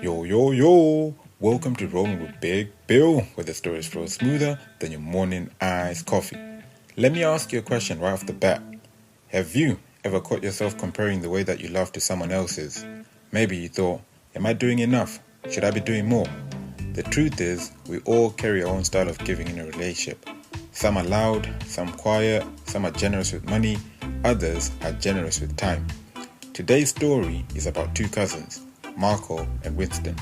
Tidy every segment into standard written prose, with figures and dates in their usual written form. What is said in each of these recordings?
Yo, yo, yo! Welcome to Rollin with Big Bill, where the stories flow smoother than your morning iced coffee. Let me ask you a question right off the bat. Have you ever caught yourself comparing the way that you love to someone else's? Maybe you thought, am I doing enough? Should I be doing more? The truth is, we all carry our own style of giving in a relationship. Some are loud, some quiet, some are generous with money, others are generous with time. Today's story is about two cousins, Marco and Winston.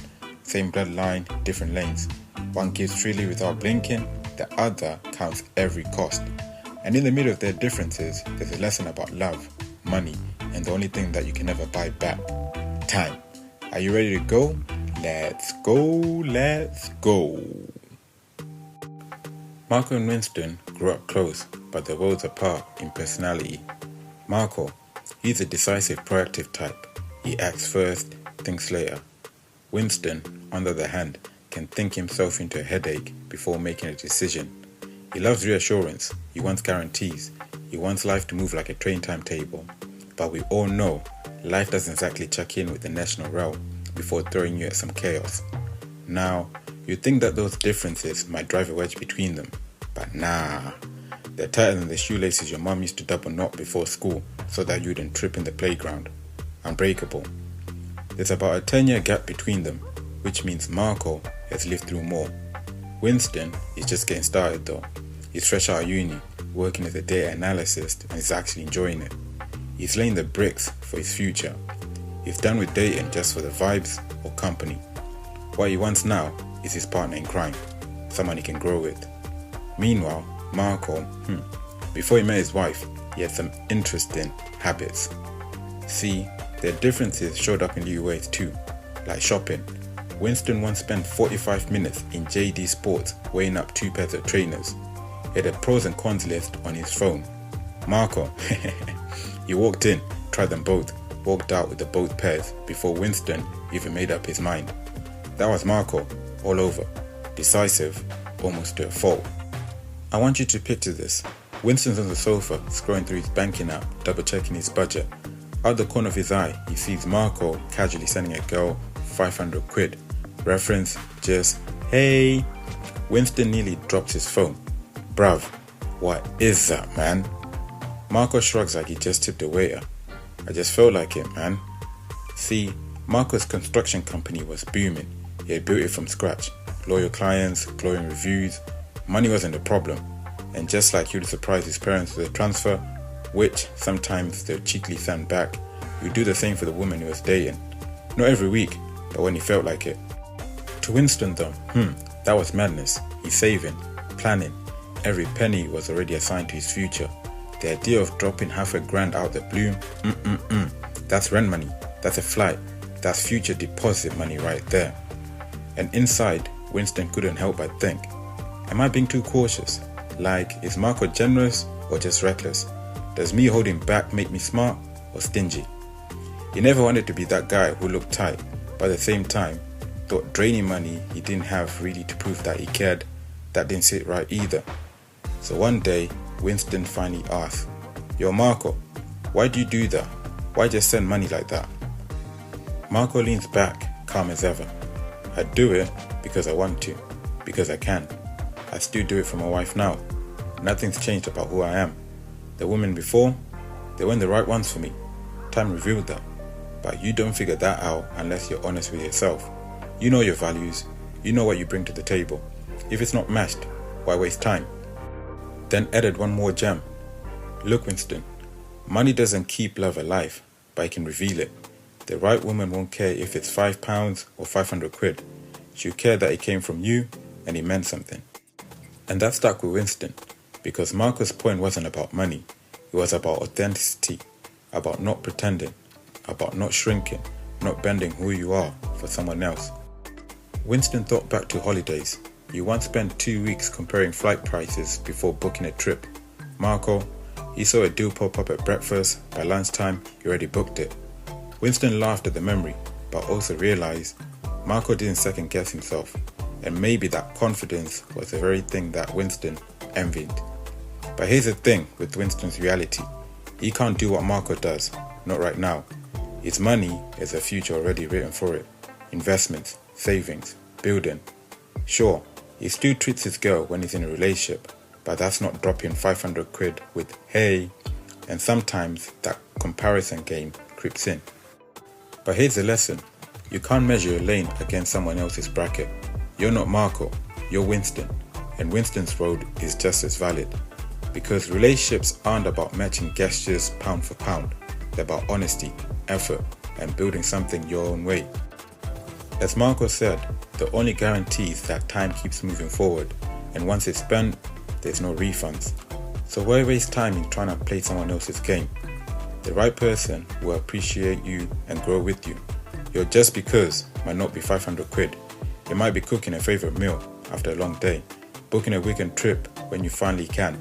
Same bloodline, different lanes. One gives freely without blinking, the other counts every cost. And in the middle of their differences, there's a lesson about love, money, and the only thing that you can never buy back, time. Are you ready to go? Let's go. Marco and Winston grew up close, but they're worlds apart in personality. Marco, he's a decisive, proactive type. He acts first, thinks later. Winston, on the other hand, can think himself into a headache before making a decision. He loves reassurance, he wants guarantees, he wants life to move like a train timetable. But we all know, life doesn't exactly check in with the national rail before throwing you at some chaos. Now, you'd think that those differences might drive a wedge between them, but nah. They're tighter than the shoelaces your mom used to double knot before school so that you wouldn't trip in the playground. Unbreakable. There's about a 10-year gap between them, which means Marco has lived through more. Winston is just getting started though. He's fresh out of uni, working as a data analyst, and is actually enjoying it. He's laying the bricks for his future. He's done with dating just for the vibes or company. What he wants now is his partner in crime, someone he can grow with. Meanwhile, Marco, before he met his wife, he had some interesting habits. See, their differences showed up in new ways too, like shopping. Winston once spent 45 minutes in JD Sports weighing up 2 pairs of trainers. He had a pros and cons list on his phone. Marco, he walked in, tried them both, walked out with the both pairs before Winston even made up his mind. That was Marco, all over, decisive, almost to a fault. I want you to picture this. Winston's on the sofa, scrolling through his banking app, double checking his budget. Out the corner of his eye, he sees Marco casually sending a girl 500 quid. Reference, just, hey. Winston nearly drops his phone. Bruv, what is that, man? Marco shrugs like he just tipped a waiter. I just felt like it, man. See, Marco's construction company was booming. He had built it from scratch. Loyal clients, glowing reviews. Money wasn't a problem. And just like he would surprise his parents with a transfer, which sometimes they'll cheekily send back, he would do the same for the woman he was dating. Not every week, but when he felt like it. To Winston though, that was madness. He's saving, planning. Every penny was already assigned to his future. The idea of dropping $500,000 out the blue, that's rent money, that's a flight, that's future deposit money right there. And inside, Winston couldn't help but think, am I being too cautious? Like, is Marco generous or just reckless? Does me holding back make me smart or stingy? He never wanted to be that guy who looked tight, but at the same time, thought draining money he didn't have really to prove that he cared, that didn't sit right either. So one day, Winston finally asked, Yo Marco, why do you do that? Why just send money like that? Marco leans back, calm as ever. I do it because I want to, because I can. I still do it for my wife now. Nothing's changed about who I am. The women before, they weren't the right ones for me. Time revealed that. But you don't figure that out unless you're honest with yourself. You know your values. You know what you bring to the table. If it's not matched, why waste time? Then added one more gem. Look, Winston, money doesn't keep love alive, but it can reveal it. The right woman won't care if it's £5 or 500 quid. She'll care that it came from you and it meant something. And that stuck with Winston, because Marco's point wasn't about money. It was about authenticity, about not pretending, about not shrinking, not bending who you are for someone else. Winston thought back to holidays. He once spent 2 weeks comparing flight prices before booking a trip. Marco, he saw a deal pop up at breakfast. By lunchtime, he already booked it. Winston laughed at the memory, but also realized Marco didn't second guess himself. And maybe that confidence was the very thing that Winston envied. But here's the thing with Winston's reality. He can't do what Marco does, not right now. His money is a future already written for it. investments, savings, building. Sure, he still treats his girl when he's in a relationship, but that's not dropping 500 quid with hey, and sometimes that comparison game creeps in. But here's the lesson. You can't measure your lane against someone else's bracket. You're not Marco, you're Winston, and Winston's road is just as valid. Because relationships aren't about matching gestures pound for pound. They're about honesty, effort, and building something your own way. As Marco said, the only guarantee is that time keeps moving forward, and once it's spent, there's no refunds. So why waste time in trying to play someone else's game? The right person will appreciate you and grow with you. Your just because might not be 500 quid. It might be cooking a favorite meal after a long day, booking a weekend trip when you finally can,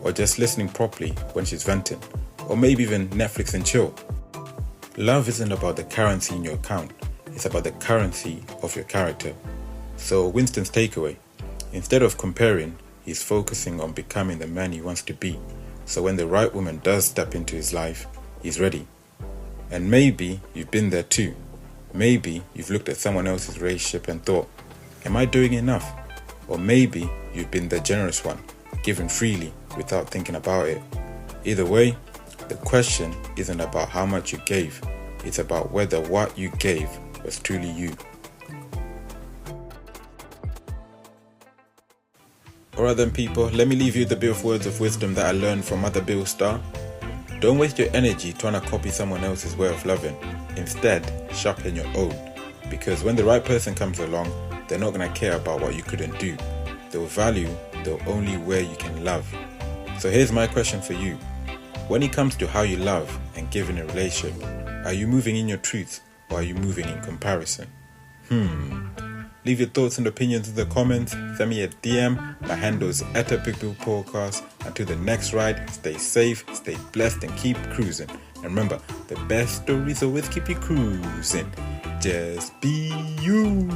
or just listening properly when she's venting, or maybe even Netflix and chill. Love isn't about the currency in your account, it's about the currency of your character. So Winston's takeaway, instead of comparing, he's focusing on becoming the man he wants to be. So when the right woman does step into his life, he's ready. And maybe you've been there too. Maybe you've looked at someone else's relationship and thought, am I doing enough? Or maybe you've been the generous one, giving freely without thinking about it. Either way, the question isn't about how much you gave, it's about whether what you gave was truly you. Alright then people, let me leave you the bit of words of wisdom that I learned from Mother Bill Star. Don't waste your energy trying to copy someone else's way of loving. Instead, sharpen your own. Because when the right person comes along, they're not going to care about what you couldn't do. They'll value the only way you can love. So here's my question for you. When it comes to how you love and give in a relationship, are you moving in your truth or are you moving in comparison? Leave your thoughts and opinions in the comments. Send me a DM. My handle is @BigBillPodcast. Until the next ride, stay safe, stay blessed, and keep cruising. And remember, the best stories always keep you cruising. Just be you.